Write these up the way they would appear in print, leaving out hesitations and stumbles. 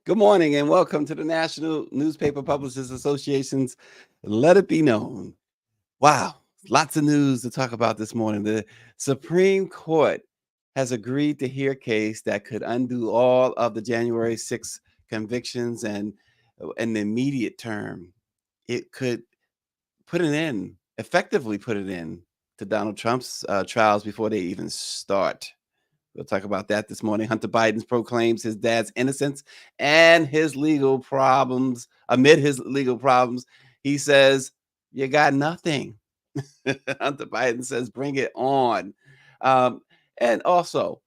Good morning and welcome to the National Newspaper Publishers Association's Let It Be Known. Wow, lots of news to talk about this morning. The Supreme Court has agreed to hear a case that could undo all of the January 6th convictions and in the immediate term. It could effectively put it in to Donald Trump's trials before they even start. We'll talk about that this morning. Hunter Biden proclaims his dad's innocence and his legal problems. Amid his legal problems, he says, "You got nothing." Hunter Biden says, "Bring it on." Um, and also,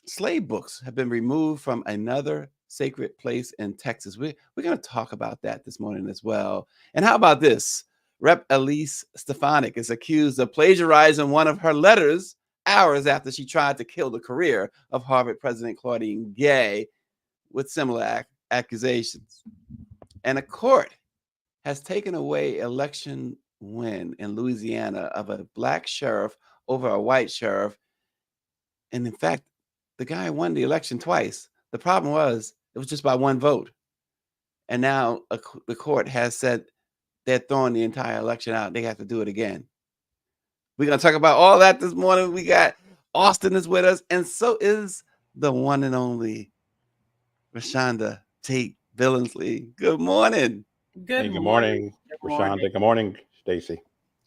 slave books have been removed from another sacred place in Texas. We're going to talk about that this morning as well. And how about this? Rep. Elise Stefanik is accused of plagiarizing one of her letters hours after she tried to kill the career of Harvard President Claudine Gay with similar accusations. And a court has taken away election win in Louisiana of a black sheriff over a white sheriff. And in fact, the guy won the election twice. The problem was it was just by one vote. And now the court has said they're throwing the entire election out. They have to do it again. We're going to talk about all that this morning. We got Austin is with us, and so is the one and only Rashonda Tate Billingsley. Good morning. Good morning, Rashonda. Good morning, Stacy.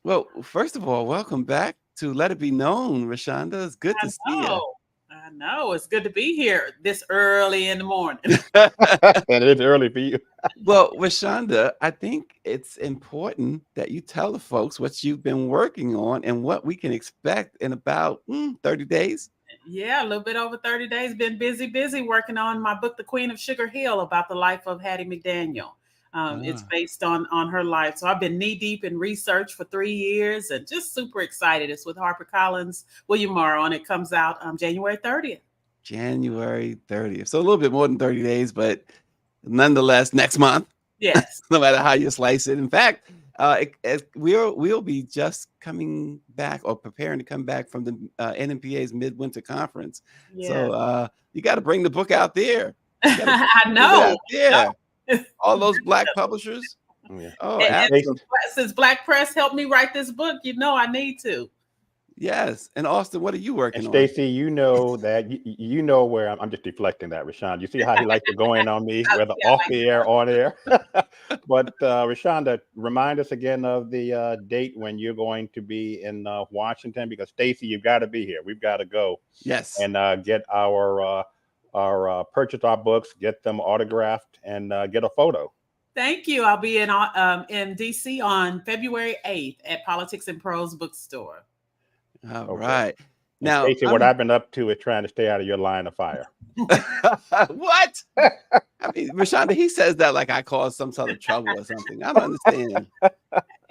Well, first of all, welcome back to Let It Be Known, Rashonda. It's good to see you. I know. It's good to be here this early in the morning. And it is early for you. Well, Rashonda, I think it's important that you tell the folks what you've been working on and what we can expect in about 30 days. Yeah, a little bit over 30 days. Been busy working on my book, The Queen of Sugar Hill, about the life of Hattie McDaniel. It's based on her life. So I've been knee deep in research for 3 years and just super excited. It's with HarperCollins, William Morrow, and it comes out January 30th. January 30th. So a little bit more than 30 days, but nonetheless, next month. Yes. No matter how you slice it. In fact, we'll be just coming back or preparing to come back from the NMPA's midwinter conference. Yeah. So you got to bring the book out there. I know. Yeah. All those black publishers. Yeah. Oh, and since Black Press helped me write this book, I need to. Yes. And Austin, what are you working on? Stacy, you know that you know where I'm just deflecting that, Rashawn. You see how he likes to go in on me, whether off the air or on air. But Rashonda, remind us again of the date when you're going to be in Washington, because Stacy, you've got to be here. We've got to go. Yes. And get our purchase our books, get them autographed, and get a photo. Thank you. I'll be in DC on February 8th at Politics and Prose Bookstore. All right. Now, Stacey, what I've been up to is trying to stay out of your line of fire. What? I mean, Rashonda, he says that like I caused some sort of trouble or something. I don't understand.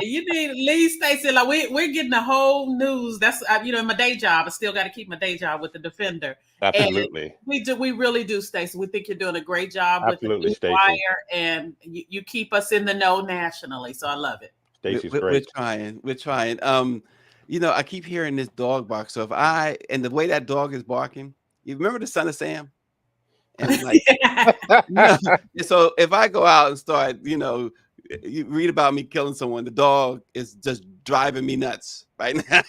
You need leave, Stacey. Like we're getting the whole news. That's in my day job. I still got to keep my day job with the Defender. Absolutely. And we really do, Stacey. We think you're doing a great job Absolutely, with the Wire, and you keep us in the know nationally. So I love it. Stacey's great. We're trying. I keep hearing this dog bark. So and the way that dog is barking, you remember the Son of Sam? And like, so if I go out and start, you read about me killing someone, the dog is just driving me nuts right now.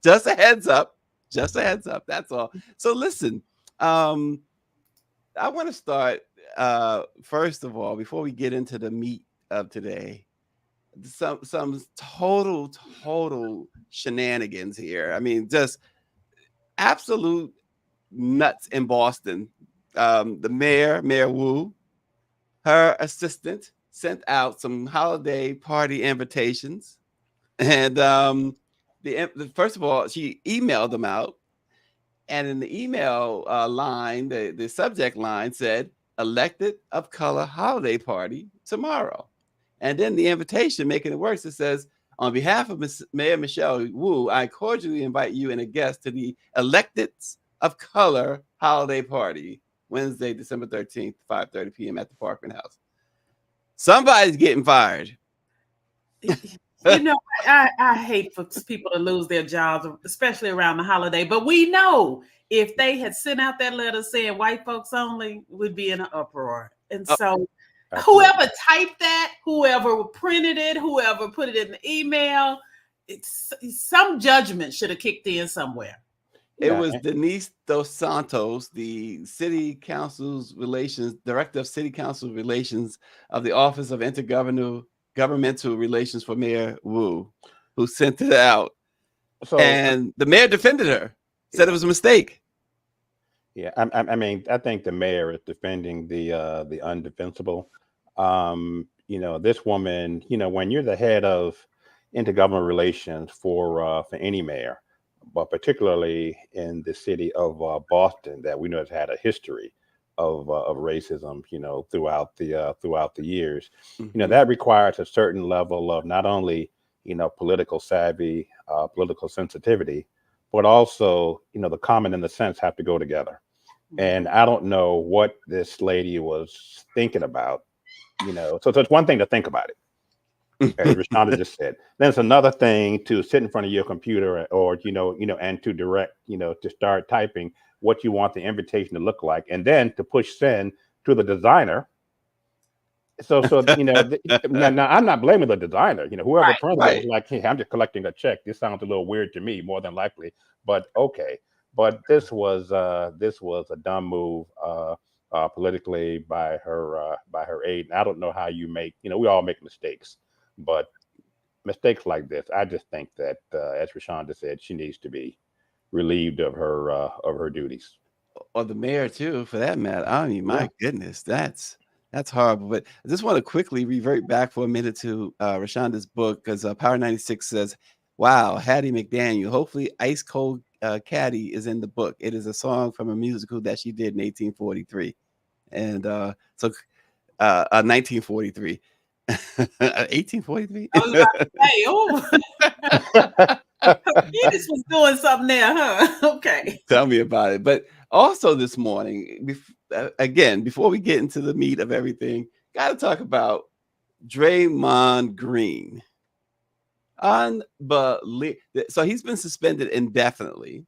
just a heads up. Just a heads up. That's all. So listen, I want to start first of all, before we get into the meat of today. Some total shenanigans here. I mean, just absolute nuts in Boston. The mayor Wu, her assistant sent out some holiday party invitations, and first of all, she emailed them out, and in the email line, the subject line said "Elected of Color Holiday Party tomorrow." And then the invitation, making it worse, it says, "On behalf of Mayor Michelle Wu, I cordially invite you and a guest to the Electeds of Color Holiday Party, Wednesday, December 13th, 5:30 p.m. at the Parkman House." Somebody's getting fired. You know, I hate for people to lose their jobs, especially around the holiday. But we know if they had sent out that letter saying white folks only, we'd be in an uproar. And so Absolutely. whoever typed that, whoever printed it, whoever put it in the email, some judgment should have kicked in somewhere. It was Denise Dos Santos, the City Council's Director of City Council Relations of the Office of Intergovernmental Relations for Mayor Wu, who sent it out. So, and the mayor defended her, said it was a mistake. Yeah, I mean, I think the mayor is defending the undefensible. You know, this woman, you know, when you're the head of intergovernmental relations for any mayor, but particularly in the city of Boston, that we know has had a history of racism, you know, throughout the years, you know, that requires a certain level of not only, you know, political savvy, political sensitivity, but also, you know, the common and the sense have to go together. And I don't know what this lady was thinking about, you know. So it's one thing to think about it, as Rashonda just said. Then it's another thing to sit in front of your computer or, you know, and to direct, you know, to start typing what you want the invitation to look like, and then to push send to the designer. So you know, now I'm not blaming the designer. You know, whoever printed it was like, hey, I'm just collecting a check. This sounds a little weird to me, more than likely, but okay. But this was a dumb move politically by her aide. And I don't know how you make, you know, we all make mistakes, but mistakes like this, I just think that as Rashonda said, she needs to be relieved of her duties. Or the mayor too, for that matter. I mean, my goodness, that's horrible. But I just want to quickly revert back for a minute to Rashonda's book, because Power 96 says, wow, Hattie McDaniel, hopefully Ice Cold Caddy is in the book. It is a song from a musical that she did in 1843. And so 1943. 1843? I was about to say, oh. You just was doing something there, huh? Okay. Tell me about it. But also this morning, again, before we get into the meat of everything, got to talk about Draymond Green. Unbelievable. So he's been suspended indefinitely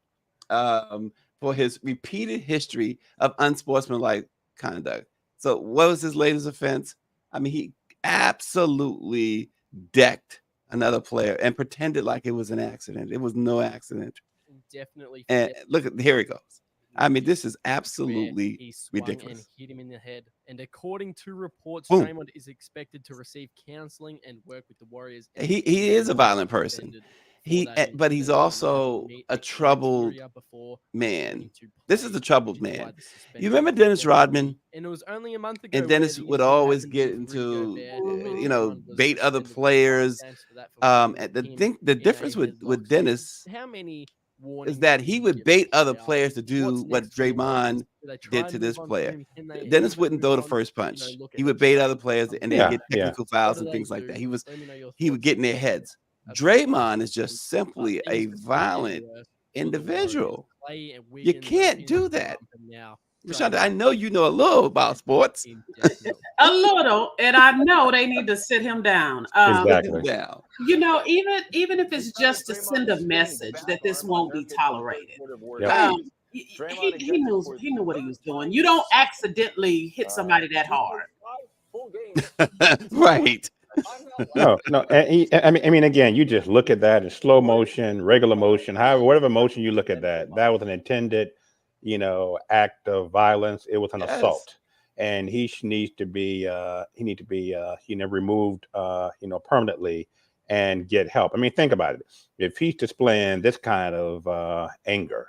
for his repeated history of unsportsmanlike conduct. So what was his latest offense? I mean, he absolutely decked another player and pretended like it was an accident. It was no accident. Definitely. And look at, here it goes. I mean, this is absolutely ridiculous. And hit him in the head. And according to reports, Draymond is expected to receive counseling and work with the Warriors. He is a violent person. But he's also a troubled man. This is a troubled man. You remember Dennis Rodman? And it was only a month ago. And Dennis would always get into, you know, bait other players. The difference with Dennis is that he would bait other players to do what Draymond did to this player. Dennis wouldn't throw the first punch. He would bait other players and they'd get technical fouls and things like that. He would get in their heads. Draymond is just simply a violent individual. You can't do that. Rashonda, I know you know a little about sports. A little, and I know they need to sit him down. Exactly. You know, even if it's just to send a message that this won't be tolerated. He knew what he was doing. You don't accidentally hit somebody that hard. Right. No. I mean, again, you just look at that in slow motion, regular motion, however, whatever motion you look at that was an intended, you know, act of violence. It was an assault, and he needs to be, you know, removed, you know, permanently and get help. I mean, think about it. If he's displaying this kind of anger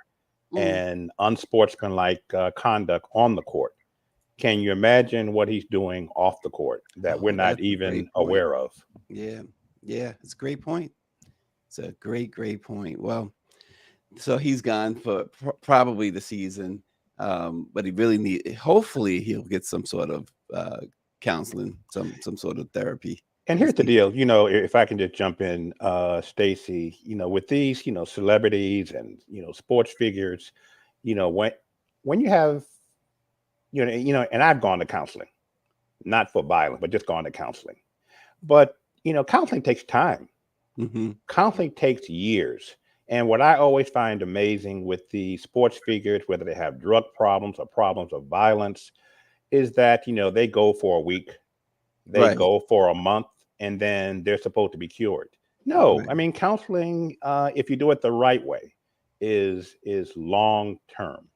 and unsportsmanlike conduct on the court, can you imagine what he's doing off the court that we're not even aware of? Yeah, it's a great point. It's a great point. Well, so he's gone for probably the season, but he really hopefully he'll get some sort of counseling, some sort of therapy. And here's the deal, you know, if I can just jump in, Stacey, you know, with these, you know, celebrities and, you know, sports figures, you know, when you have, you know, and I've gone to counseling, not for violence, but just gone to counseling. But, you know, counseling takes time. Counseling takes years. And what I always find amazing with the sports figures, whether they have drug problems or problems of violence, is that, they go for a week, they Right. go for a month, and then they're supposed to be cured. No, Right. I mean, counseling, if you do it the right way, is long term.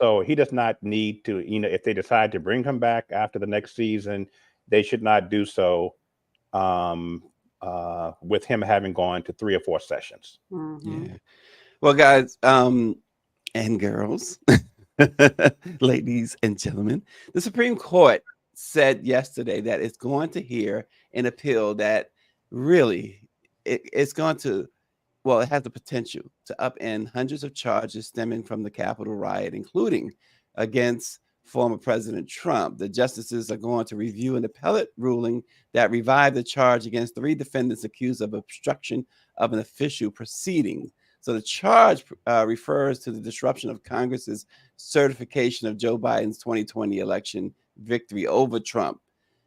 So he does not need to, if they decide to bring him back after the next season, they should not do so with him having gone to 3 or 4 sessions. Yeah. Well, guys, and girls, ladies and gentlemen, the Supreme Court said yesterday that it's going to hear an appeal that really it's going to, well, it has the potential to upend hundreds of charges stemming from the Capitol riot, including against former President Trump. The justices are going to review an appellate ruling that revived the charge against 3 defendants accused of obstruction of an official proceeding. So the charge refers to the disruption of Congress's certification of Joe Biden's 2020 election victory over Trump.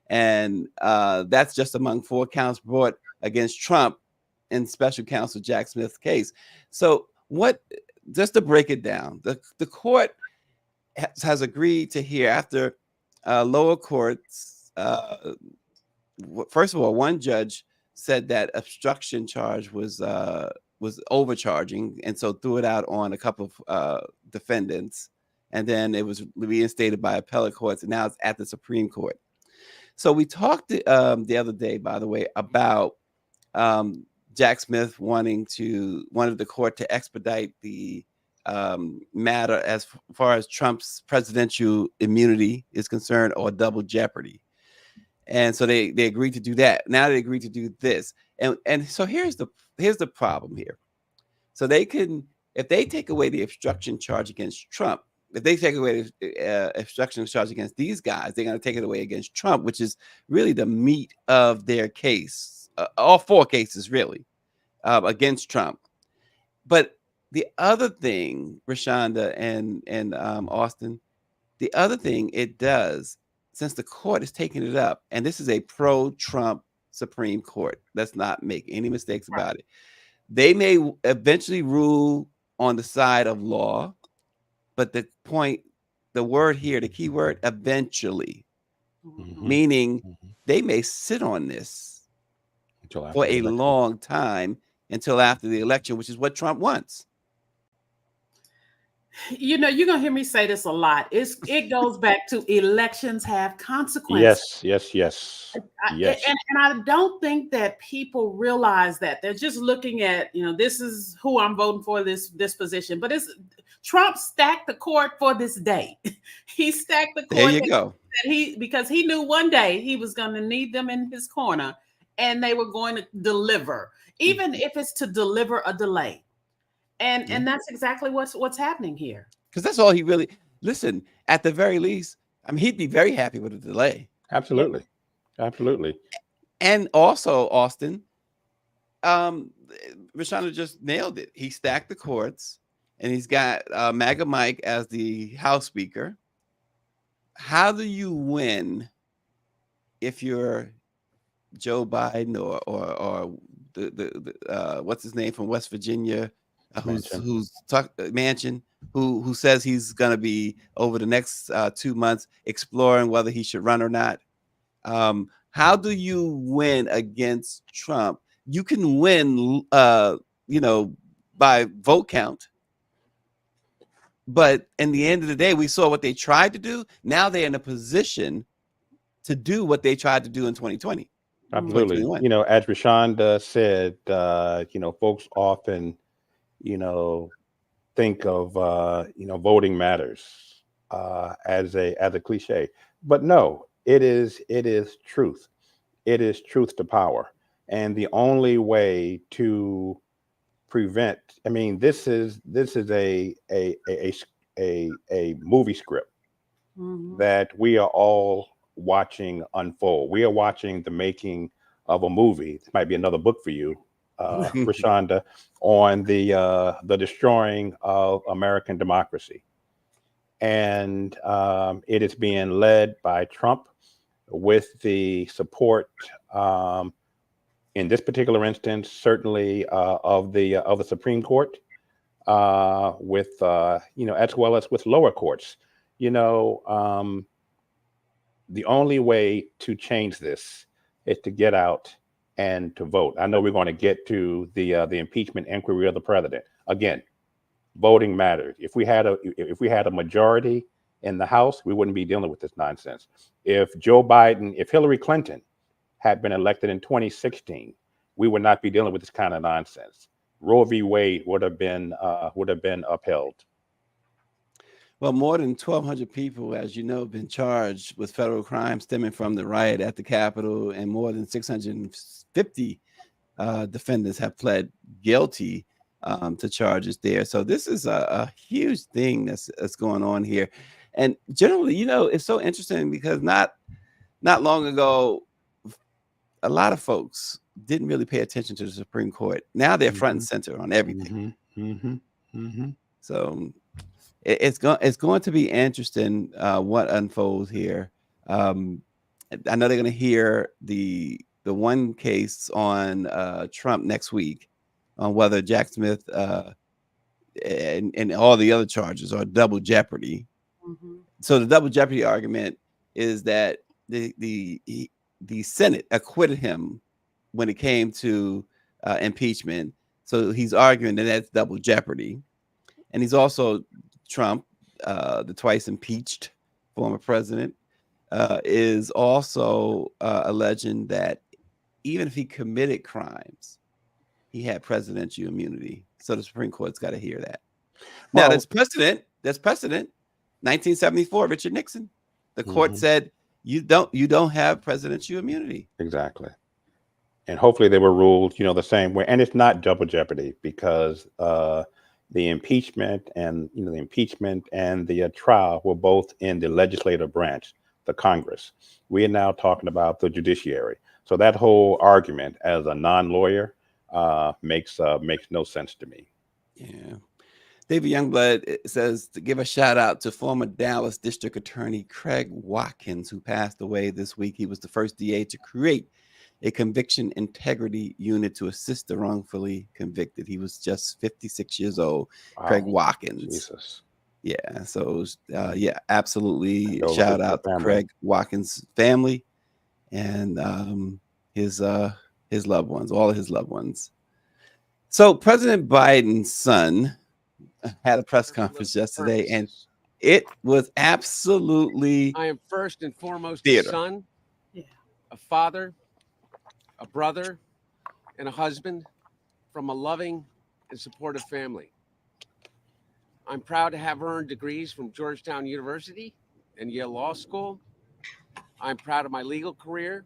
And that's just among 4 counts brought against Trump in special counsel Jack Smith's case. So just to break it down, the court has agreed to hear after lower courts. First of all, one judge said that obstruction charge was overcharging, and so threw it out on a couple of defendants, and then it was reinstated by appellate courts, and now it's at the Supreme Court. So we talked the other day, by the way, about Jack Smith wanted the court to expedite the matter as far as Trump's presidential immunity is concerned, or double jeopardy. And so they agreed to do that. Now they agreed to do this. And so here's the problem here. So if they take away the obstruction charge against Trump, if they take away the obstruction charge against these guys, they're going to take it away against Trump, which is really the meat of their case. All 4 cases really against Trump. But the other thing, Rashonda and Austin, the other thing it does, since the court is taking it up, and this is a pro-Trump Supreme Court, let's not make any mistakes about it. They may eventually rule on the side of law, but the word here, the key word, eventually, meaning they may sit on this for a long time until after the election, which is what Trump wants. You're going to hear me say this a lot. It goes back to elections have consequences. Yes. And I don't think that people realize that. They're just looking at, this is who I'm voting for, this position. But Trump stacked the court for this day. He stacked the court. There you go. Because he knew one day he was going to need them in his corner, and they were going to deliver, even if it's to deliver a delay. And that's exactly what's happening here. Because that's all he really, listen, at the very least, I mean, he'd be very happy with a delay. Absolutely. And also, Austin, Rashonda just nailed it. He stacked the courts, and he's got MAGA Mike as the House Speaker. How do you win if you're Joe Biden or the what's his name from West Virginia? Manchin, who says he's going to be over the next 2 months exploring whether he should run or not. How do you win against Trump? You can win, by vote count. But in the end of the day, we saw what they tried to do. Now they're in a position to do what they tried to do in 2020. Absolutely. As Rashonda said, folks often think of voting matters as a cliche, but no, it is truth. It is truth to power, and the only way to prevent. I mean, this is a movie script that we are all watching unfold. We are watching the making of a movie. It might be another book for you, Rashonda, on the destroying of American democracy. And it is being led by Trump with the support in this particular instance, certainly of the Supreme Court, with as well as with lower courts. The only way to change this is to get out and to vote. I know we're going to get to the impeachment inquiry of the president. Again, voting matters. If we had a majority in the House, we wouldn't be dealing with this nonsense. If Hillary Clinton had been elected in 2016, we would not be dealing with this kind of nonsense. Roe v. Wade would have been upheld. Well, more than 1,200 people, as you know, have been charged with federal crimes stemming from the riot at the Capitol, and more than 650 defendants have pled guilty to charges there. So this is a huge thing that's going on here. And generally, it's so interesting because not long ago, a lot of folks didn't really pay attention to the Supreme Court. Now they're front and center on everything. So it's going to be interesting what unfolds here. I know they're going to hear the one case on Trump next week on whether Jack Smith and all the other charges are double jeopardy. So the double jeopardy argument is that the Senate acquitted him when it came to impeachment. So he's arguing that that's double jeopardy. And he's also Trump, the twice impeached former president, is also alleging that even if he committed crimes, he had presidential immunity. So the Supreme Court's got to hear that. Now, there's precedent. 1974, Richard Nixon. The court said you don't have presidential immunity. Exactly. And hopefully they were ruled, the same way. And it's not double jeopardy because the impeachment and the trial were both in the legislative branch, the Congress. We are now talking about the judiciary. So that whole argument as a non-lawyer makes no sense to me. Yeah. David Youngblood says to give a shout out to former Dallas District Attorney Craig Watkins, who passed away this week. He was the first DA to create a conviction integrity unit to assist the wrongfully convicted. He was just 56 years old. Wow. Craig Watkins. Jesus. Yeah. So, absolutely. Shout out to Craig Watkins' family and his loved ones, all of his loved ones. So President Biden's son had a press conference yesterday, and it was absolutely. I am first and foremost theater. A son, a father, a brother, and a husband from a loving and supportive family. I'm proud to have earned degrees from Georgetown University and Yale Law School. I'm proud of my legal career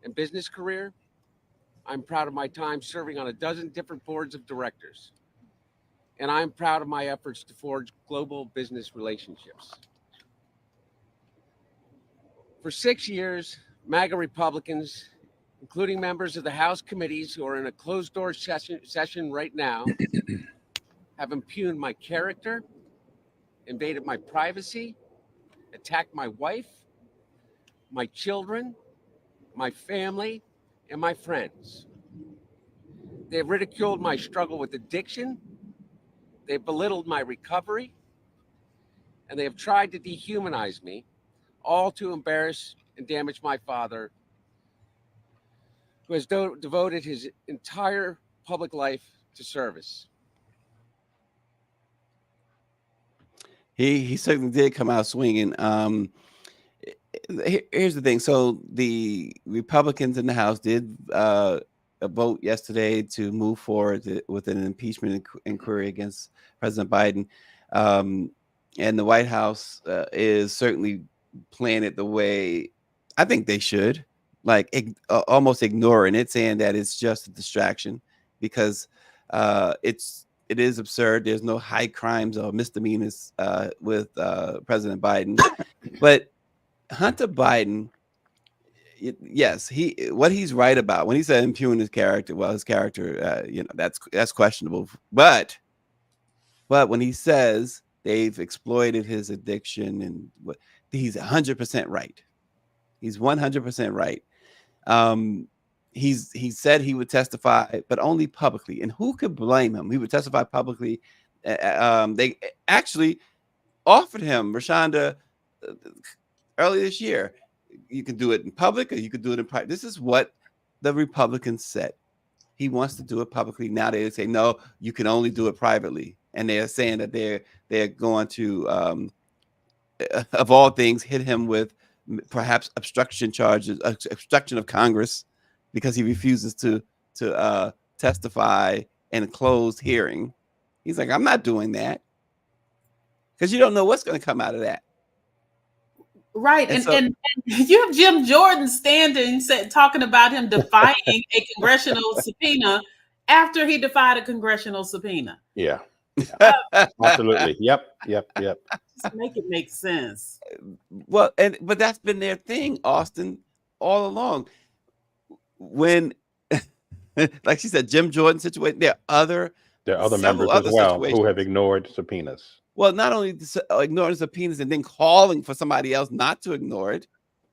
and business career. I'm proud of my time serving on a dozen different boards of directors. And I'm proud of my efforts to forge global business relationships. For 6 years, MAGA Republicans, including members of the House committees who are in a closed-door session right now, have impugned my character, invaded my privacy, attacked my wife, my children, my family, and my friends. They have ridiculed my struggle with addiction. They've belittled my recovery, and they have tried to dehumanize me, all to embarrass and damage my father, who has devoted his entire public life to service. He certainly did come out swinging. Here's the thing. So the Republicans in the House did vote yesterday to move forward with an impeachment inquiry against President Biden. And the White House is certainly playing it the way I think they should, almost ignoring it, saying that it's just a distraction because it is absurd. There's no high crimes or misdemeanors with President Biden. But Hunter Biden, yes, what he's right about when he said impugn his character. Well, his character, that's questionable. But when he says they've exploited his addiction, and he's 100% right. He's 100% right. he said he would testify, but only publicly. And who could blame him? He would testify publicly. They actually offered him, Rashonda, early this year. You can do it in public or you could do it in private. This is what the Republicans said. He wants to do it publicly. Now they say, no, you can only do it privately. And they're saying that they're going to, of all things, hit him with perhaps obstruction charges, obstruction of Congress, because he refuses to testify in a closed hearing. He's like, I'm not doing that, because you don't know what's going to come out of that. Right. And you have Jim Jordan standing talking about him defying a congressional subpoena after he defied a congressional subpoena. Yeah. Absolutely. Yep. Just make it make sense. Well, but that's been their thing, Austin, all along. When, like she said, Jim Jordan situation, there are other members as well who have ignored subpoenas. Well, not only ignoring subpoenas and then calling for somebody else not to ignore it,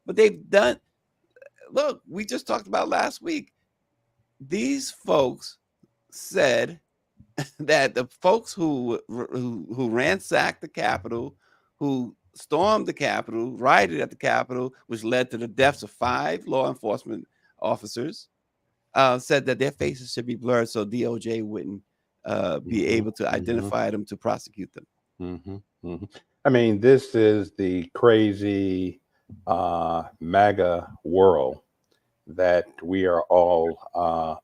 but they've done. Look, we just talked about last week. These folks said that the folks who ransacked the Capitol, who stormed the Capitol, rioted at the Capitol, which led to the deaths of 5 law enforcement officers, said that their faces should be blurred so DOJ wouldn't be able to identify them to prosecute them. I mean, this is the crazy MAGA world that we are all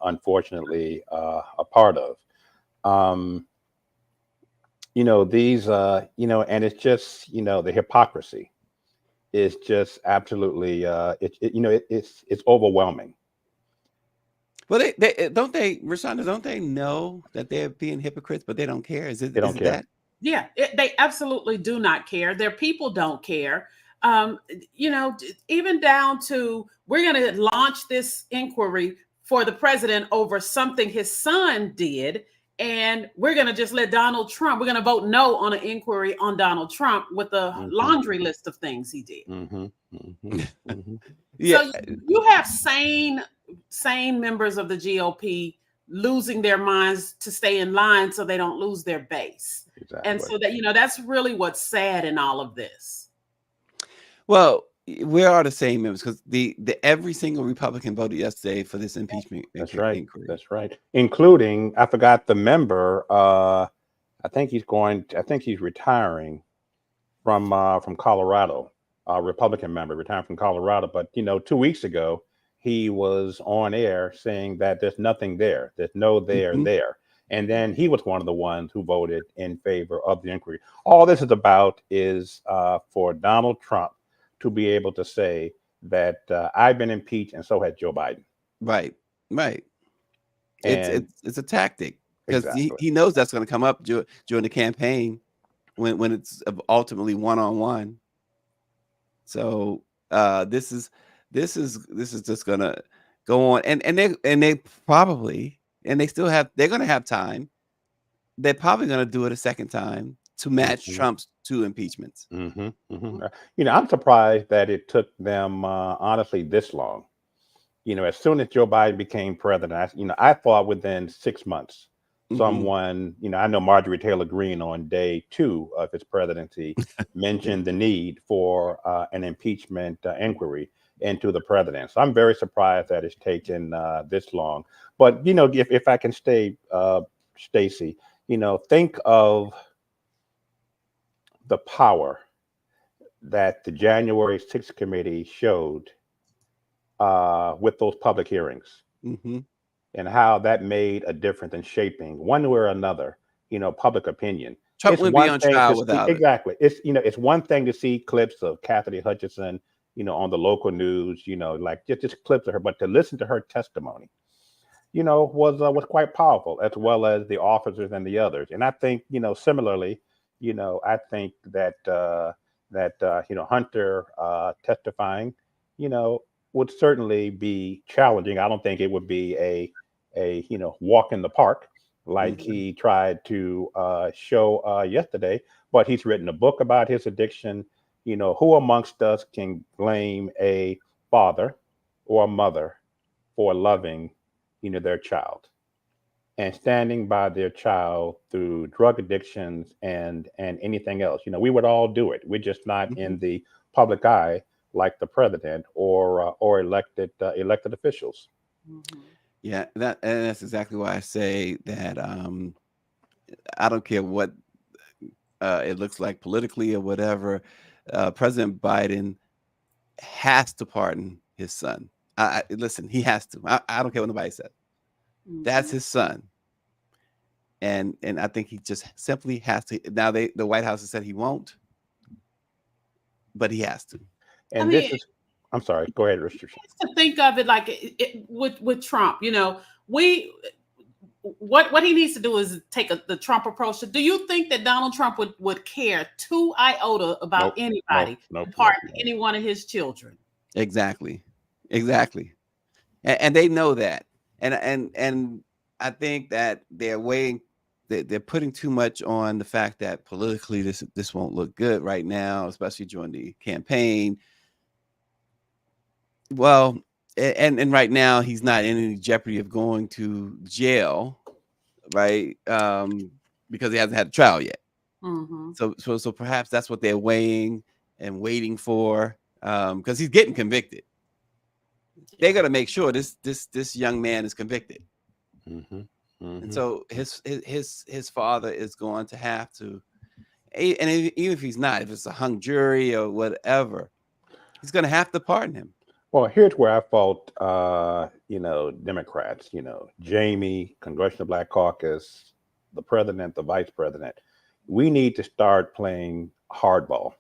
unfortunately a part of. These and it's just, the hypocrisy is just absolutely it's overwhelming. Well, Rashonda, don't they know that they're being hypocrites, but they don't care? They don't care. That? Yeah, they absolutely do not care. Their people don't care. Even down to, we're going to launch this inquiry for the president over something his son did, and we're going to just let Donald Trump, we're going to vote no on an inquiry on Donald Trump with a laundry list of things he did. Yeah. So you have sane members of the GOP losing their minds to stay in line so they don't lose their base. Exactly. And so that, that's really what's sad in all of this. Well, we are the same members, because the every single Republican voted yesterday for this impeachment. That's right. Inquiry. That's right. Including, I forgot the member. I think he's retiring from Colorado. Republican member retiring from Colorado. But 2 weeks ago, he was on air saying that there's nothing there. There's no there there. And then he was one of the ones who voted in favor of the inquiry. All this is about is for Donald Trump to be able to say that I've been impeached and so has Joe Biden. Right. It's a tactic, because he knows that's going to come up during the campaign when it's ultimately one-on-one. So this is just going to go on, and they probably, and they're going to have time. They're probably going to do it a second time to match Trump's 2 impeachments. I'm surprised that it took them honestly this long. As soon as Joe Biden became president, I thought within 6 months, someone, I know Marjorie Taylor Greene on day 2 of his presidency mentioned the need for an impeachment inquiry into the president. So I'm very surprised that it's taken this long. But, if I can stay, Stacey, think of the power that the January 6th committee showed with those public hearings, and how that made a difference in shaping one way or another, public opinion. Trump would be on trial without it. Exactly. It's one thing to see clips of Cassidy Hutchinson, on the local news, like just clips of her, but to listen to her testimony, was quite powerful, as well as the officers and the others. And I think, similarly, I think that Hunter testifying, would certainly be challenging. I don't think it would be a walk in the park like he tried to show yesterday. But he's written a book about his addiction. Who amongst us can blame a father or a mother for loving, their child and standing by their child through drug addictions and anything else. We would all do it. We're just not in the public eye like the president or elected officials. Yeah, that's exactly why I say that I don't care what it looks like politically or whatever. President Biden has to pardon his son. Listen, he has to. I don't care what nobody says. That's his son. And I think he just simply has to. Now the White House has said he won't, but he has to. And I'm sorry, go ahead, Richard. To think of it like with Trump, what he needs to do is take the Trump approach. Do you think that Donald Trump would care 2 iota about anybody pardon any one of his children? Exactly. And they know that. And I think that they're putting too much on the fact that politically this won't look good right now, especially during the campaign. Well, and right now he's not in any jeopardy of going to jail, right? Because he hasn't had a trial yet. So perhaps that's what they're weighing and waiting for, because he's getting convicted. They're gonna make sure this young man is convicted. And so his father is going to have to, and even if he's not, if it's a hung jury or whatever, he's going to have to pardon him. Well, here's where I fault, Democrats, Jamie, Congressional Black Caucus, the president, the vice president. We need to start playing hardball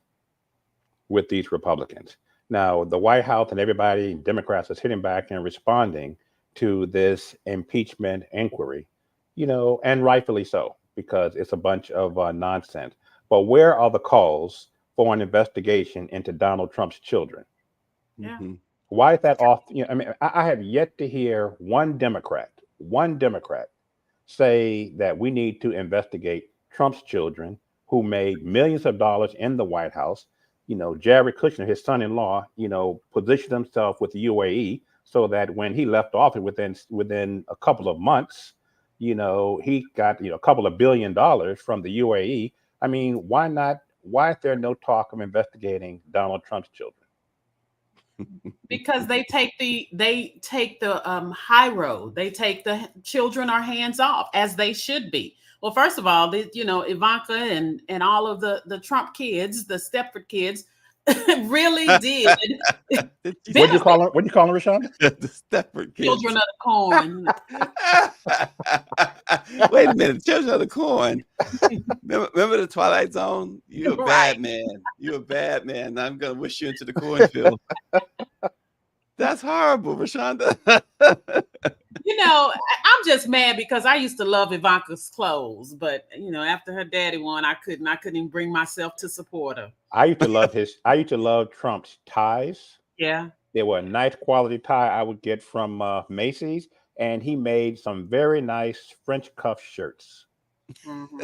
with these Republicans. Now, the White House and everybody, Democrats, are sitting back and responding to this impeachment inquiry, and rightfully so, because it's a bunch of nonsense. But where are the calls for an investigation into Donald Trump's children? Yeah. Why is that off? I have yet to hear one Democrat say that we need to investigate Trump's children who made millions of dollars in the White House. Jared Kushner, his son-in-law, positioned himself with the UAE so that when he left office within a couple of months, he got a couple of $1 billion from the UAE. I mean, why not? Why is there no talk of investigating Donald Trump's children? Because they take the high road. They take the children are hands off, as they should be. Well, first of all, Ivanka and all of the Trump kids, the Stepford kids, really did. What do you call them, Rashonda? The Stepford kids. Children of the corn. Wait a minute, children of the corn. Remember the Twilight Zone? You're a bad man. You're a bad man. I'm gonna wish you into the cornfield. That's horrible, Rashonda. I'm just mad because I used to love Ivanka's clothes, but after her daddy won, I couldn't even bring myself to support her. I used to love Trump's ties. Yeah. They were a nice quality tie I would get from Macy's, and he made some very nice French cuff shirts.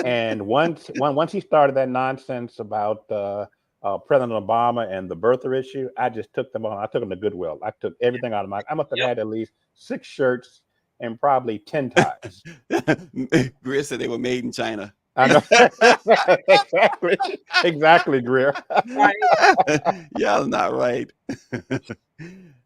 And once he started that nonsense about President Obama and the birther issue, I just took them on. I took them to Goodwill. I took everything out of I must have had at least 6 shirts and probably 10 ties. Greer said they were made in China. I know. Exactly, Greer. Y'all not right.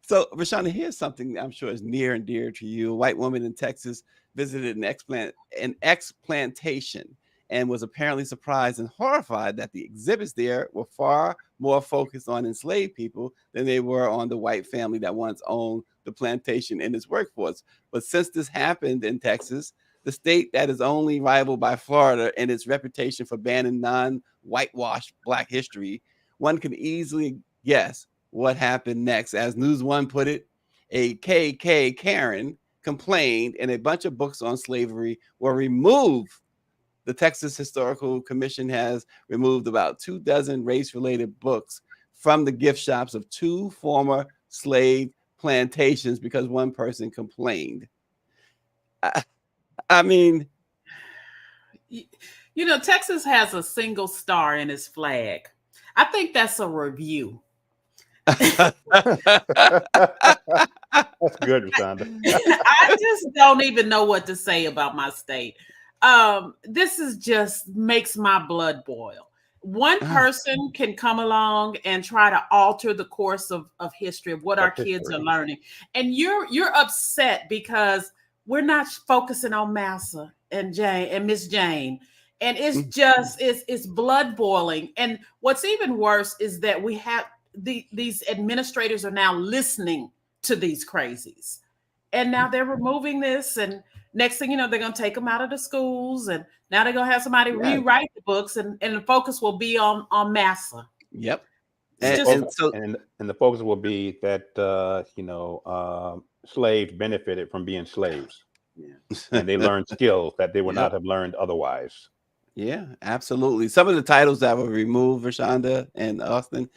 So, Rashonda, here's something I'm sure is near and dear to you. A white woman in Texas visited an ex-plantation and was apparently surprised and horrified that the exhibits there were far more focused on enslaved people than they were on the white family that once owned the plantation and its workforce. But since this happened in Texas, the state that is only rivaled by Florida in its reputation for banning non-whitewashed Black history, one can easily guess what happened next. As News One put it, a KK Karen complained and a bunch of books on slavery were removed. The Texas Historical Commission has removed about 24 race-related books from the gift shops of 2 former slave plantations because one person complained. I mean, Texas has a single star in its flag. I think that's a review. That's good, Rashonda. I just don't even know what to say about my state. This is just makes my blood boil. One person can come along and try to alter the course of history, of what our kids are learning. And you're upset because we're not focusing on Massa and Jane and Miss Jane. And it's just it's blood boiling. And what's even worse is that we have these administrators are now listening to these crazies. And now they're removing this, and next thing you know, they're going to take them out of the schools, and now they're going to have somebody rewrite the books, and the focus will be on Massa. Yep. And the focus will be that slaves benefited from being slaves, and they learned skills that they would not have learned otherwise. Yeah, absolutely. Some of the titles that were removed, Rashonda and Austin.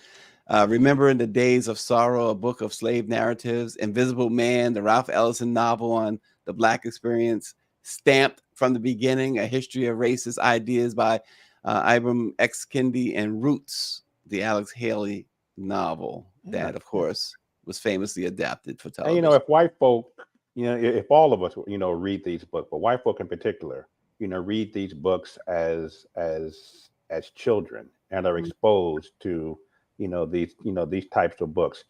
Remembering the Days of Sorrow, a book of slave narratives, Invisible Man, the Ralph Ellison novel on the Black experience, Stamped from the Beginning, a history of racist ideas by Ibram X. Kendi, and Roots, the Alex Haley novel that, of course, was famously adapted for television. And, if white folk, if all of us, read these books, but white folk in particular, read these books as children and are exposed to these types of books,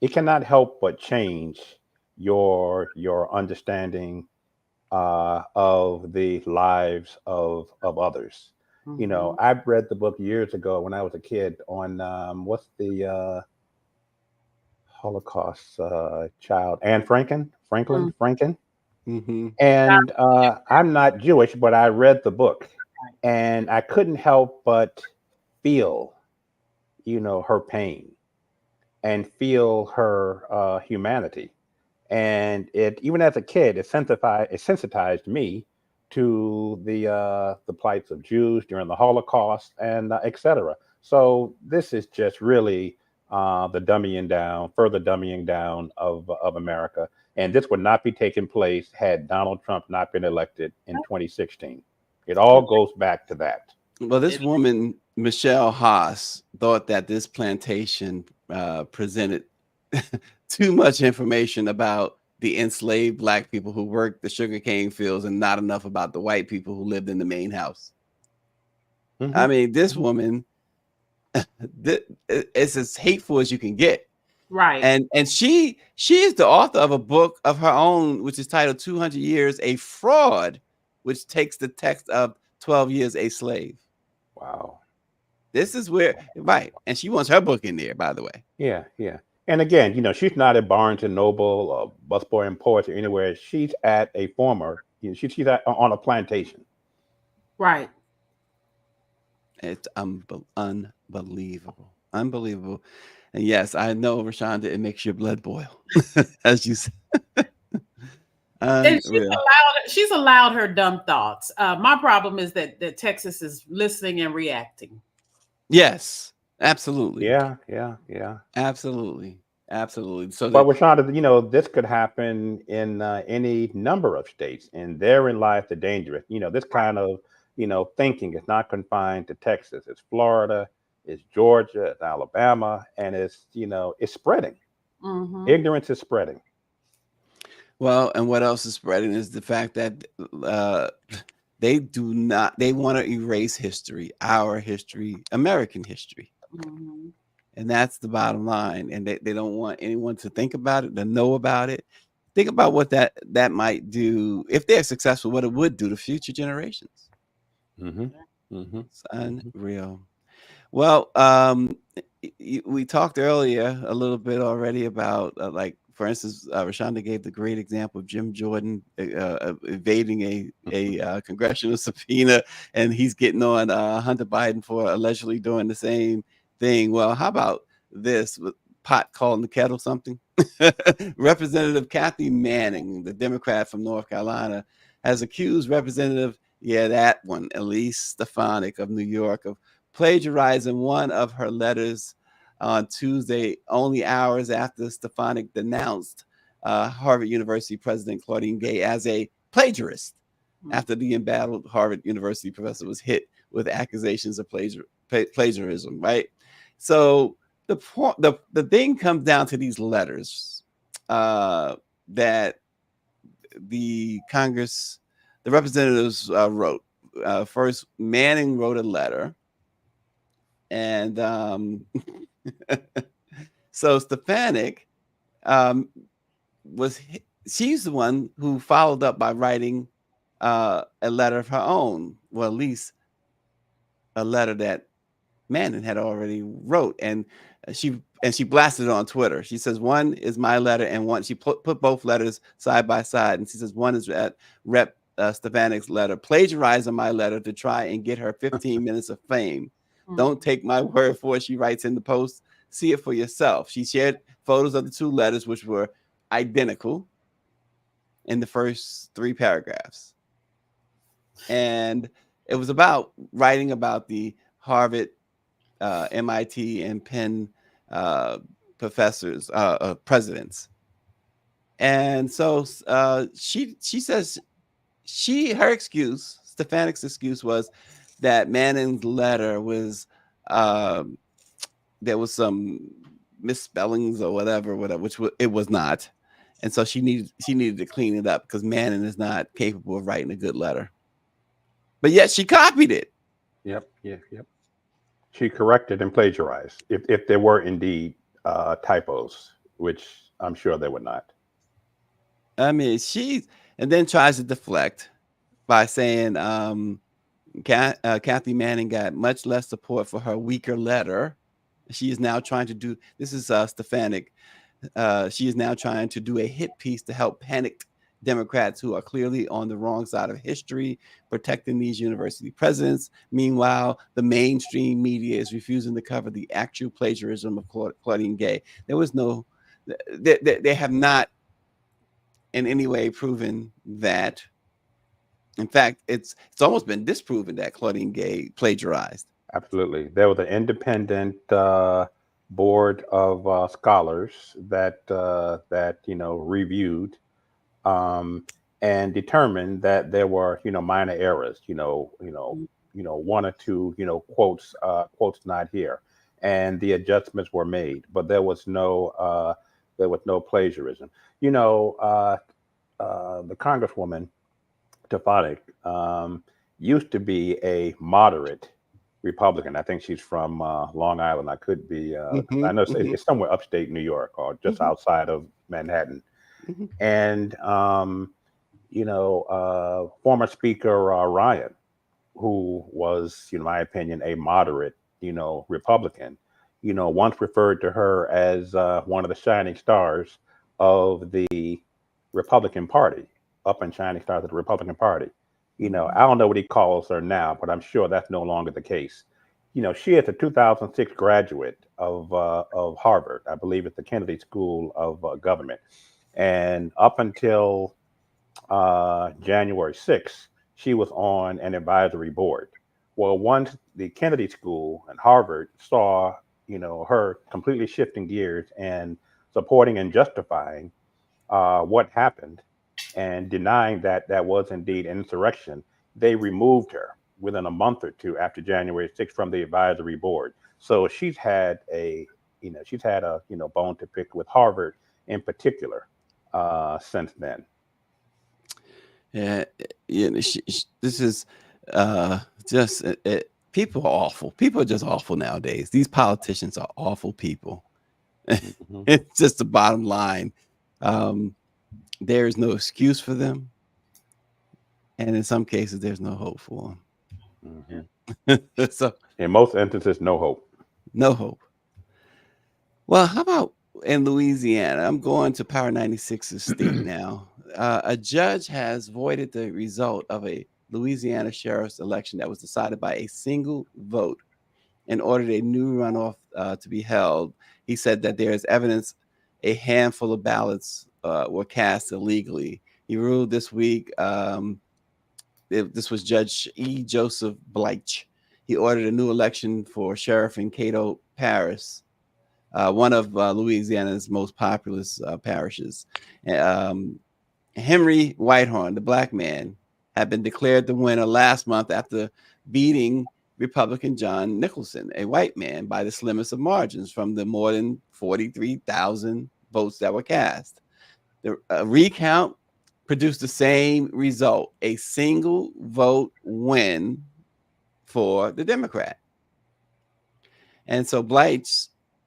it cannot help but change your understanding of the lives of others. I've read the book years ago when I was a kid on what's the Holocaust child, Anne Franken. And I'm not Jewish, but I read the book, and I couldn't help but feel her pain and feel her humanity. And it, even as a kid, it sensitized me to the plights of Jews during the Holocaust and etc. So this is just really the further dumbing down of America. And this would not be taking place had Donald Trump not been elected in 2016. It all goes back to that. Well, this woman, Michelle Haas, thought that this plantation presented too much information about the enslaved Black people who worked the sugarcane fields and not enough about the white people who lived in the main house. I mean, this woman, it's as hateful as you can get. Right. And she is the author of a book of her own, which is titled 200 Years, a Fraud, which takes the text of 12 Years a Slave. Wow. This is where, right. And she wants her book in there, by the way. Yeah. And again, she's not at Barnes and Noble or Busboy and Poets or anywhere. She's at a she's on a plantation. Right. It's unbelievable. Unbelievable. And yes, I know, Rashonda, it makes your blood boil, as you said. And she's allowed her dumb thoughts. My problem is that Texas is listening and reacting. Yes, absolutely. Yeah. Absolutely. So, but Rashonda, this could happen in any number of states, and therein lies the danger. This kind of thinking is not confined to Texas. It's Florida, it's Georgia, it's Alabama, and it's spreading. Ignorance is spreading. Well, and what else is spreading is the fact that they want to erase history, our history, American history. And that's the bottom line. And they don't want anyone to think about it, to know about it. Think about what that might do, if they're successful, what it would do to future generations. It's unreal. Well, we talked earlier a little bit already about for instance, Rashonda gave the great example of Jim Jordan evading a congressional subpoena, and he's getting on Hunter Biden for allegedly doing the same thing. Well, how about this? Pot calling the kettle something? Representative Kathy Manning, the Democrat from North Carolina, has accused Representative, that one, Elise Stefanik of New York, of plagiarizing one of her letters on Tuesday, only hours after Stefanik denounced Harvard University President Claudine Gay as a plagiarist after the embattled Harvard University professor was hit with accusations of plagiarism, right? So the thing comes down to these letters. that the representatives wrote. First, Manning wrote a letter, and so Stefanik she's the one who followed up by writing a letter of her own, well, at least a letter that Manning had already wrote, and she blasted it on Twitter. She says one is my letter, and one she put both letters side by side, and she says one is at Rep. Stefanik's letter, plagiarizing my letter to try and get her 15 minutes of fame. Don't take my word for it, she writes in the post. See it for yourself. She shared photos of the two letters, which were identical in the first 3 paragraphs. And it was about writing about the Harvard, MIT, and Penn professors, presidents. And so she says her excuse, Stefanik's excuse, was that Manning's letter was there was some misspellings or whatever, which it was not, and so she needed to clean it up because Manning is not capable of writing a good letter. But yet she copied it. Yep. She corrected and plagiarized if there were indeed typos, which I'm sure there were not. I mean, and then tries to deflect by saying Kathy Manning got much less support for her weaker letter. She is now trying to do, this is Stefanik, she is now trying to do a hit piece to help panicked Democrats who are clearly on the wrong side of history, protecting these university presidents. Meanwhile, the mainstream media is refusing to cover the actual plagiarism of Claudine Gay. There was no, they have not in any way proven that. In fact, it's almost been disproven that Claudine Gay plagiarized. Absolutely. There was an independent board of scholars that reviewed and determined that there were minor errors, one or two quotes not here, and the adjustments were made, but there was no plagiarism. The Congresswoman Stefanik used to be a moderate Republican. I think she's from Long Island. I could be. I know it's somewhere upstate New York or just outside of Manhattan. And former Speaker Ryan, who was, in my opinion, a moderate, Republican, once referred to her as one of the shining stars of the Republican Party, up and shining stars of the Republican Party. I don't know what he calls her now, but I'm sure that's no longer the case. She is a 2006 graduate of Harvard. I believe it's the Kennedy School of Government. And up until January 6th, she was on an advisory board. Well, once the Kennedy School and Harvard saw, her completely shifting gears and supporting and justifying what happened and denying that that was indeed an insurrection, they removed her within a month or two after January 6th from the advisory board. So she's had a bone to pick with Harvard in particular since then. Yeah, this is just people are awful. People are just awful nowadays. These politicians are awful people. It's just the bottom line. There is no excuse for them, and in some cases, there's no hope for them. So, in most instances, no hope. No hope. Well, how about in Louisiana? I'm going to Power 96's state now. A judge has voided the result of a Louisiana sheriff's election that was decided by a single vote and ordered a new runoff to be held. He said that there is evidence a handful of ballots were cast illegally. He ruled this week. This was Judge E. Joseph Bleich. He ordered a new election for sheriff in Cato Parish, one of Louisiana's most populous parishes. Henry Whitehorn, the black man, had been declared the winner last month after beating Republican John Nicholson, a white man, by the slimmest of margins from the more than 43,000 votes that were cast. The recount produced the same result, a single vote win for the Democrat. And so Blythe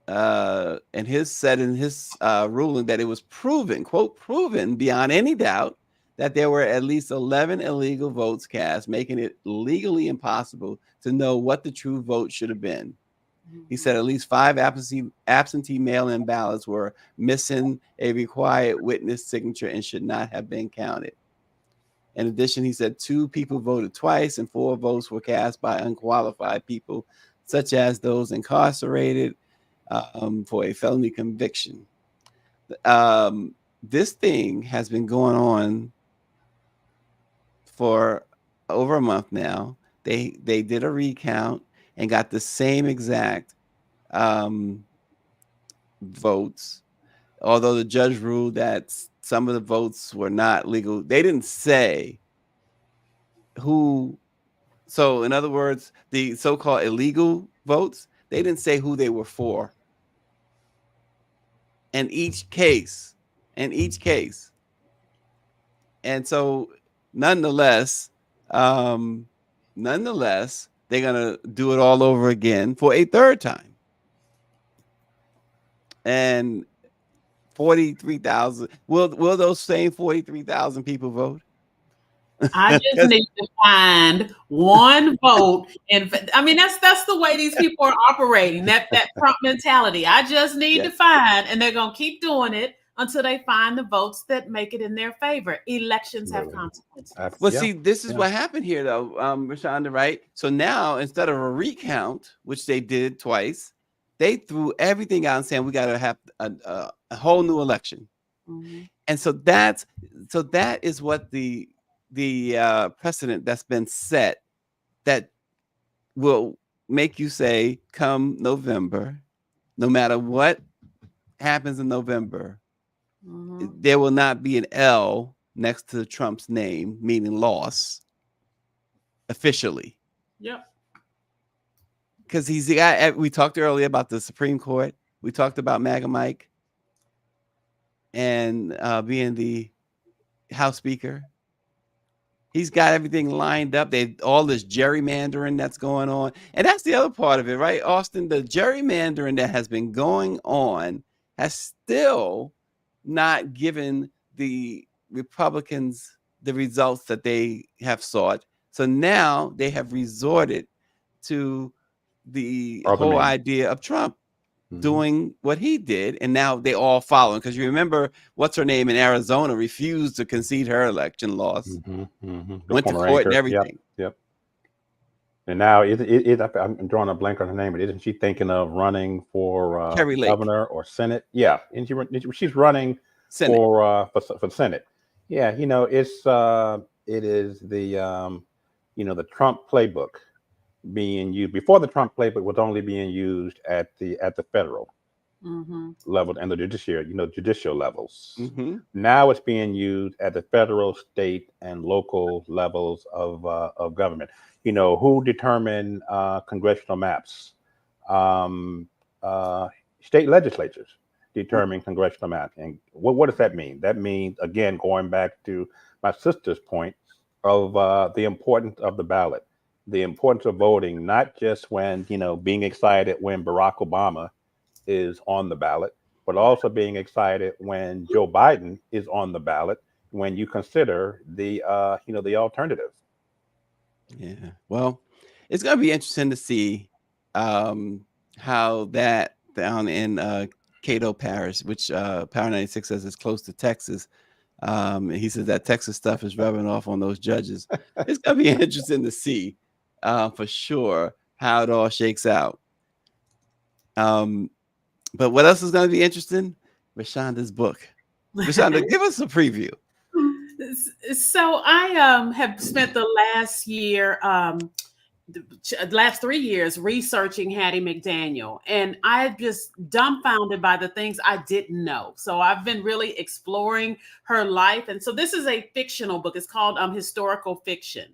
and his said in his ruling that it was proven, quote, proven beyond any doubt that there were at least 11 illegal votes cast, making it legally impossible to know what the true vote should have been. He said at least 5 absentee mail-in ballots were missing a required witness signature and should not have been counted. In addition, he said 2 people voted twice and 4 votes were cast by unqualified people, such as those incarcerated for a felony conviction. This thing has been going on for over a month now. They did a recount and got the same exact votes, although the judge ruled that some of the votes were not legal. They didn't say who. So in other words, the so-called illegal votes, they didn't say who they were for. In each case. And so nonetheless, they're going to do it all over again for a third time. And 43,000, will those same 43,000 people vote? I just need to find one vote. And I mean, that's the way these people are operating, that Trump mentality. I just need to find, and they're going to keep doing it until they find the votes that make it in their favor. Elections have consequences. Well, see, this is what happened here, though, Rashonda, right? So now, instead of a recount, which they did twice, they threw everything out and saying we got to have a whole new election. Mm-hmm. And so that is what the precedent that's been set that will make you say, come November, no matter what happens in November, there will not be an L next to Trump's name, meaning loss, officially. Yep. Because he's the guy. We talked earlier about the Supreme Court. We talked about MAGA Mike and being the House Speaker. He's got everything lined up. All this gerrymandering that's going on. And that's the other part of it, right, Austin? The gerrymandering that has been going on has still not given the Republicans the results that they have sought. So now they have resorted to the whole idea of Trump doing what he did, and now they all follow. Because you remember, what's her name in Arizona refused to concede her election loss, went to court and everything. Yep. And now I'm drawing a blank on her name, but isn't she thinking of running for governor or Senate? Yeah, and she's running Senate. for Senate. Yeah, it is the the Trump playbook being used. Before, the Trump playbook was only being used at the federal level and the judicial levels. Now it's being used at the federal, state, and local levels of government. Who determine congressional maps? State legislatures determine congressional maps. And what does that mean? That means, again, going back to my sister's point of the importance of the ballot. The importance of voting, not just when, being excited when Barack Obama is on the ballot, but also being excited when Joe Biden is on the ballot, when you consider the alternative. Yeah. Well, it's going to be interesting to see how that down in Cato Parish, which Power 96 says is close to Texas. He says that Texas stuff is rubbing off on those judges. It's going to be interesting to see. For sure, how it all shakes out. But what else is going to be interesting? Rashonda's book. Rashonda, give us a preview. So I have spent the last 3 years researching Hattie McDaniel, and I'm just dumbfounded by the things I didn't know. So I've been really exploring her life. And so this is a fictional book. It's called Historical Fiction.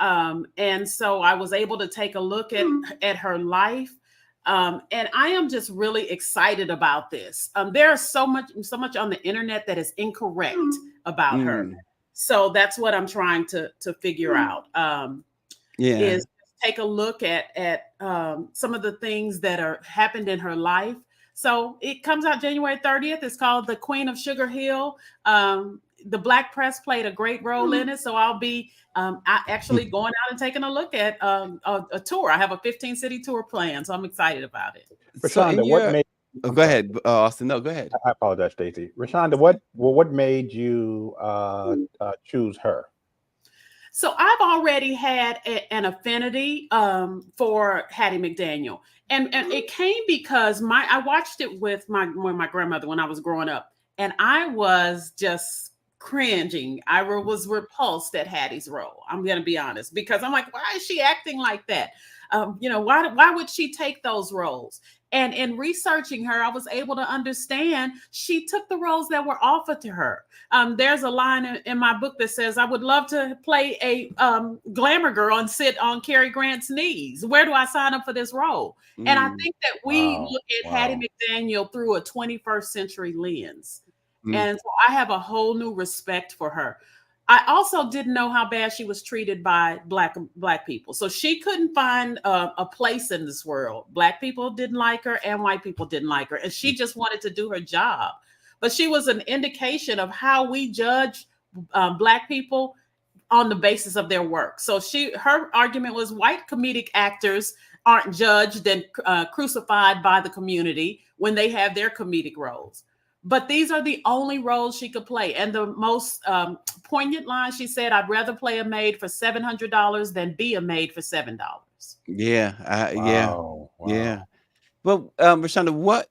And so I was able to take a look at her life. And I am just really excited about this. There is so much on the internet that is incorrect about her. So that's what I'm trying to figure out. Is take a look at some of the things that are happened in her life. So it comes out January 30th. It's called The Queen of Sugar Hill. The Black press played a great role in it. So I'll be actually going out and taking a look at a tour. I have a 15-city tour planned, so I'm excited about it. Rashonda, what made? Go ahead, Austin. No, go ahead. I apologize, Stacey. Rashonda, what made you choose her? So I've already had an affinity for Hattie McDaniel, and it came because I watched it with my grandmother when I was growing up, and I was just cringing. I was repulsed at Hattie's role. I'm going to be honest, because I'm like, why is she acting like that? Why would she take those roles? And in researching her, I was able to understand she took the roles that were offered to her. There's a line in my book that says, I would love to play a glamour girl and sit on Cary Grant's knees. Where do I sign up for this role? And I think that we look at Hattie McDaniel through a 21st century lens. And so I have a whole new respect for her. I also didn't know how bad she was treated by black people. So she couldn't find a place in this world. Black people didn't like her and white people didn't like her. And she just wanted to do her job. But she was an indication of how we judge black people on the basis of their work. So her argument was white comedic actors aren't judged and crucified by the community when they have their comedic roles. But these are the only roles she could play. And the most poignant line, she said, I'd rather play a maid for $700 than be a maid for $7. Yeah. Wow. Yeah. Well, Rashonda, what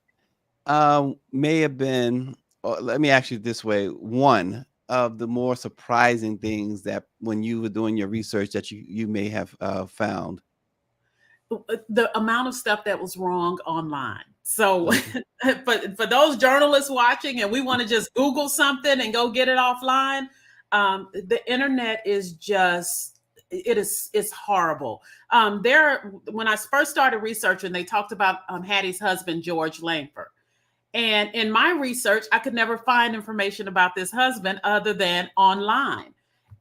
may have been, let me ask you this way, one of the more surprising things that when you were doing your research that you may have found? The amount of stuff that was wrong online. So for those journalists watching and we want to just Google something and go get it offline, the internet is just, it's horrible. When I first started researching, they talked about Hattie's husband, George Langford. And in my research, I could never find information about this husband other than online.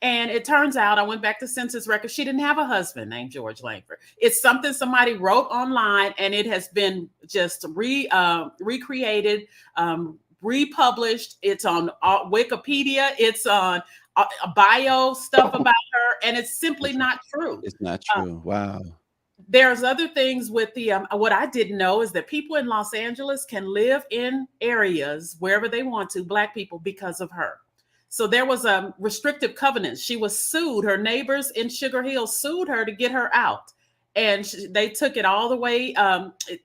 And it turns out, I went back to census records, she didn't have a husband named George Langford. It's something somebody wrote online, and it has been just recreated, republished. It's on Wikipedia. It's on bio stuff about her, and it's simply not true. It's not true. Wow. There's other things with the, what I didn't know is that people in Los Angeles can live in areas wherever they want to, Black people, because of her. So there was a restrictive covenant. She was sued. Her neighbors in Sugar Hill sued her to get her out. And they took it all the way.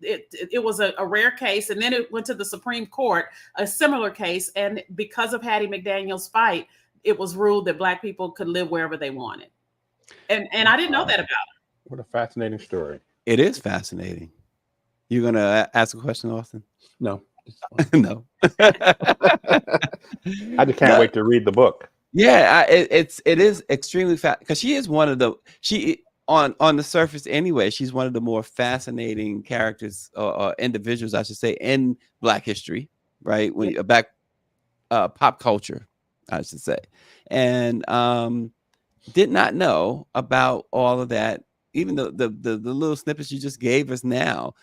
It was a rare case. And then it went to the Supreme Court, a similar case. And because of Hattie McDaniel's fight, it was ruled that Black people could live wherever they wanted. And I didn't know that about her. What a fascinating story. It is fascinating. You're going to ask a question, Austin? No. No. I just can't wait to read the book. Yeah, it is extremely fast because she is one of the on the surface anyway. She's one of the more fascinating characters or individuals, I should say, in Black history, right? When back pop culture, I should say, and did not know about all of that. Even the little snippets you just gave us now.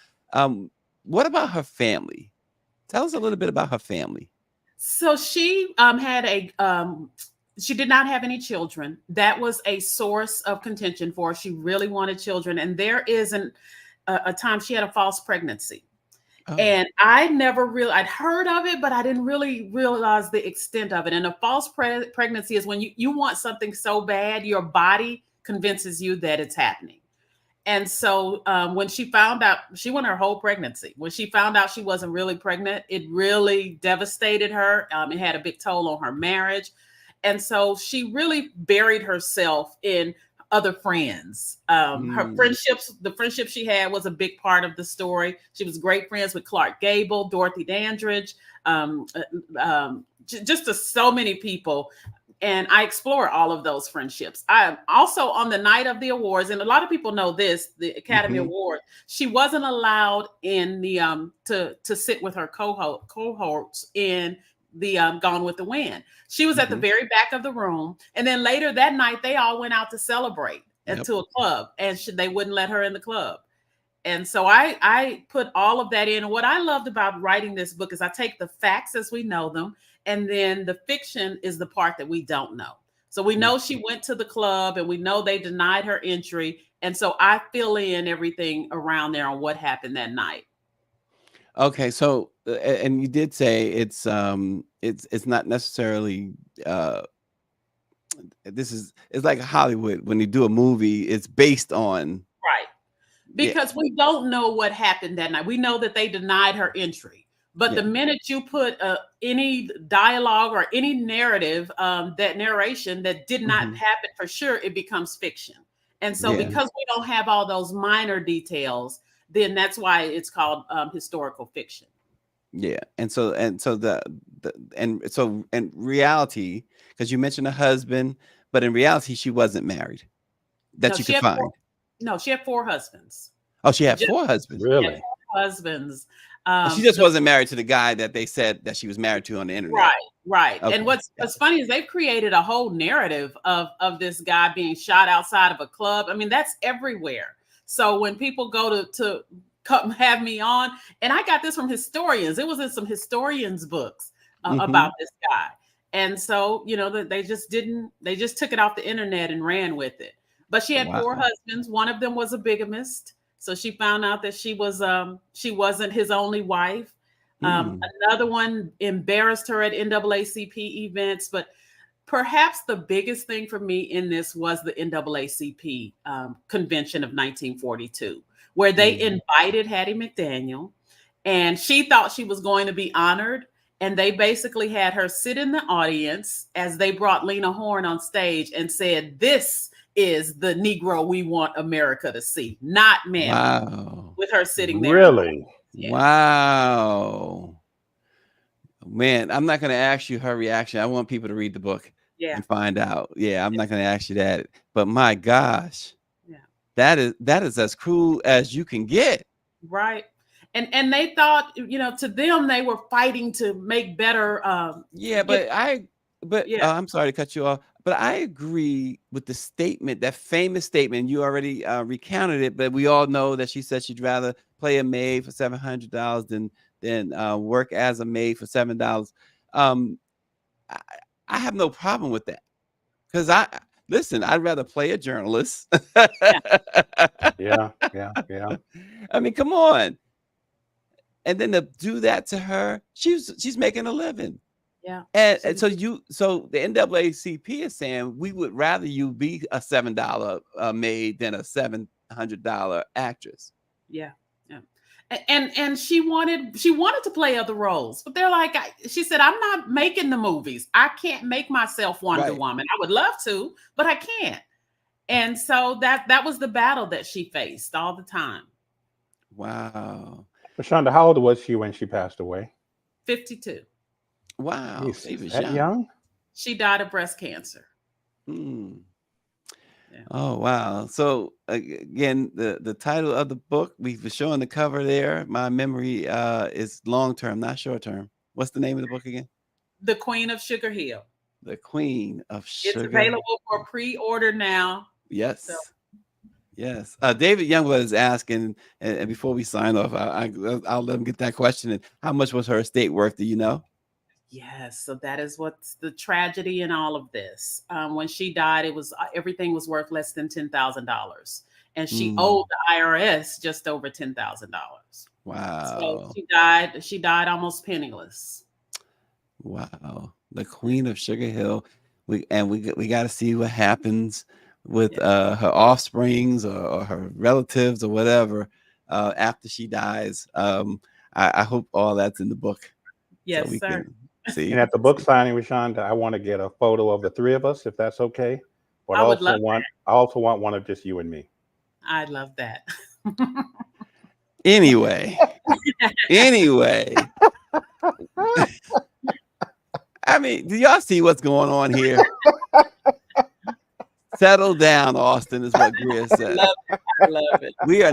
What about her family? Tell us a little bit about her family. So she she did not have any children. That was a source of contention for her. She really wanted children. And there is a time she had a false pregnancy. Oh. And I'd heard of it, but I didn't really realize the extent of it. And a false pregnancy is when you want something so bad, your body convinces you that it's happening. And so when she found out, she went her whole pregnancy. When she found out she wasn't really pregnant, it really devastated her. It had a big toll on her marriage. And so she really buried herself in other friends. Her friendships, the friendship she had was a big part of the story. She was great friends with Clark Gable, Dorothy Dandridge, just so many people. and I explore all of those friendships. I also, on the night of the awards, and a lot of people know this, the Academy Award, she wasn't allowed in the to sit with her cohorts in the Gone with the Wind. She was at the very back of the room, and then later that night they all went out to celebrate to a club, and they wouldn't let her in the club. And so I put all of that in. And what I loved about writing this book is I take the facts as we know them, and then the fiction is the part that we don't know. So we know she went to the club, and we know they denied her entry. And so I fill in everything around there on what happened that night. Okay, so and you did say it's not necessarily it's like Hollywood. When you do a movie, it's based on because we don't know what happened that night. We know that they denied her entry. But the minute you put any dialogue or any narrative, that narration that did not happen for sure, it becomes fiction. And so because we don't have all those minor details, then that's why it's called historical fiction. Yeah. And so in reality, because you mentioned a husband, but in reality, she wasn't married that you could find. She had 4 husbands. Oh, she had 4 husbands. Really? 4 husbands. She just wasn't married to the guy that they said that she was married to on the internet. Right. Okay. And what's funny is they've created a whole narrative of this guy being shot outside of a club. I mean, that's everywhere. So when people go to come have me on, and I got this from historians. It was in some historians' books about this guy. And so, they just took it off the internet and ran with it. But she had 4 husbands. One of them was a bigamist. So she found out that she wasn't his only wife. Another one embarrassed her at NAACP events. But perhaps the biggest thing for me in this was the NAACP convention of 1942, where they invited Hattie McDaniel, and she thought she was going to be honored. And they basically had her sit in the audience as they brought Lena Horne on stage and said, "This is the Negro we want America to see, not man." Wow. With her sitting there. Really? Yeah. Wow. Man, I'm not going to ask you her reaction. I want people to read the book and find out. Yeah, I'm not going to ask you that. But my gosh. Yeah. That is as cruel as you can get. Right. And they thought, to them, they were fighting to make better. I'm sorry to cut you off, but I agree with the statement, that famous statement. You already recounted it, but we all know that she said she'd rather play a maid for $700 than work as a maid for $7. I have no problem with that, because I'd rather play a journalist. Yeah. I mean, come on. And then to do that to her, she's making a living. Yeah. And so the NAACP is saying we would rather you be a $7 maid than a $700 actress. Yeah. And she wanted to play other roles, but they're like, she said, "I'm not making the movies. I can't make myself Wonder Woman. I would love to, but I can't." And so that was the battle that she faced all the time. Wow. Rashonda, how old was she when she passed away? 52. Wow. Is that young? She died of breast cancer. Yeah. Oh, wow. So again, the title of the book, we were showing the cover there. My memory is long-term, not short-term. What's the name of the book again? The Queen of Sugar Hill. The Queen of Sugar. It's available for pre-order now. Yes. So. Yes. David Youngblood is asking, and before we sign off, I'll let him get that question. And how much was her estate worth? Do you know? Yes. So that is what's the tragedy in all of this. When she died, everything was worth less than $10,000, and she owed the IRS just over $10,000. Wow. So she died almost penniless. Wow. The Queen of Sugar Hill. We got to see what happens with her offsprings or her relatives or whatever after she dies. I hope all that's in the book. Yes, sir. See. And at the book signing, Rashonda, I want to get a photo of the 3 of us, if that's okay. But I also want one of just you and me. I love that. Anyway. I mean, do y'all see what's going on here? Settle down, Austin, is what Greer said. I love it. We're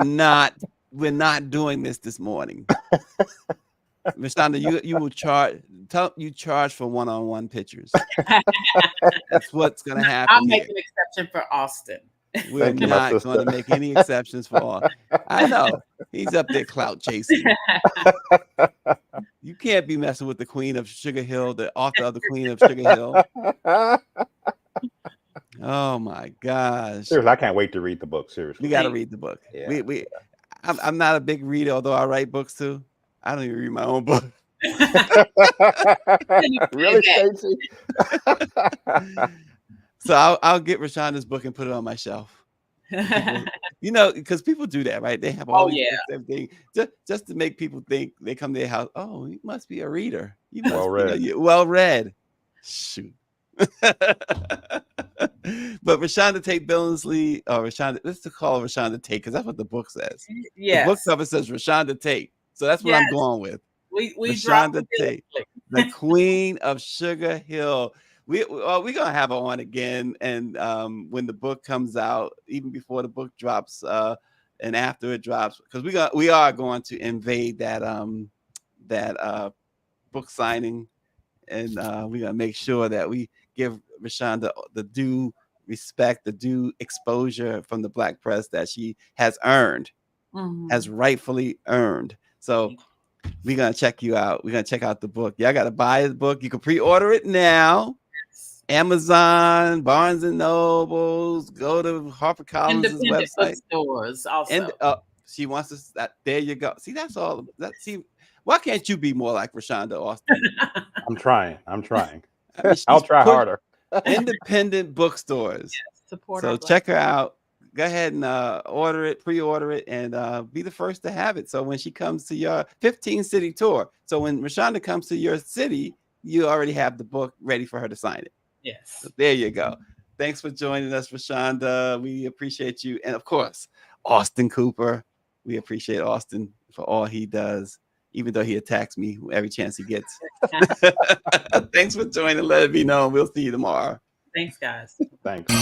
not doing this morning. Rashonda, you will charge for one-on-one pictures. That's what's gonna happen. I'll make an exception for Austin. We're not going to make any exceptions for all. I know he's up there clout chasing. You can't be messing with the Queen of Sugar Hill, the author of the Queen of Sugar Hill. Oh my gosh! Seriously, I can't wait to read the book. Seriously, we got to read the book. Yeah. I'm not a big reader, although I write books too. I don't even read my own book. Really, Stacey? So I'll get Rashonda's book and put it on my shelf. People, because people do that, right? They have all these books, everything, just to make people think they come to their house. Oh, you must be a reader. You must well read. Shoot. But Rashonda Tate Billingsley, or Rashonda, let's call her Rashonda Tate because that's what the book says. Yeah, the book cover says Rashonda Tate, so that's what I'm going with. We Rashonda Tate, the Queen of Sugar Hill. We're gonna have her on again, and when the book comes out, even before the book drops, and after it drops, because we are going to invade that book signing, and we're gonna make sure that we give Rashonda the due respect, the due exposure from the Black press that she has earned, has rightfully earned. So we're gonna check you out. We're gonna check out the book. Y'all gotta buy the book. You can pre-order it now. Amazon, Barnes and Nobles, go to HarperCollins' website. Bookstores also. And she wants us that. There you go. See, that's all. See, why can't you be more like Rashonda Austin? I'm trying. I mean, I'll try harder. Independent bookstores. Yes, support. So check her out. Go ahead and pre-order it, and be the first to have it. So when she comes to your 15-city tour, so when Rashonda comes to your city, you already have the book ready for her to sign it. Yes. So there you go. Thanks for joining us, Rashonda. We appreciate you. And of course, Austin Cooper. We appreciate Austin for all he does, even though he attacks me every chance he gets. Thanks for joining. Let it be known. We'll see you tomorrow. Thanks, guys. Thanks.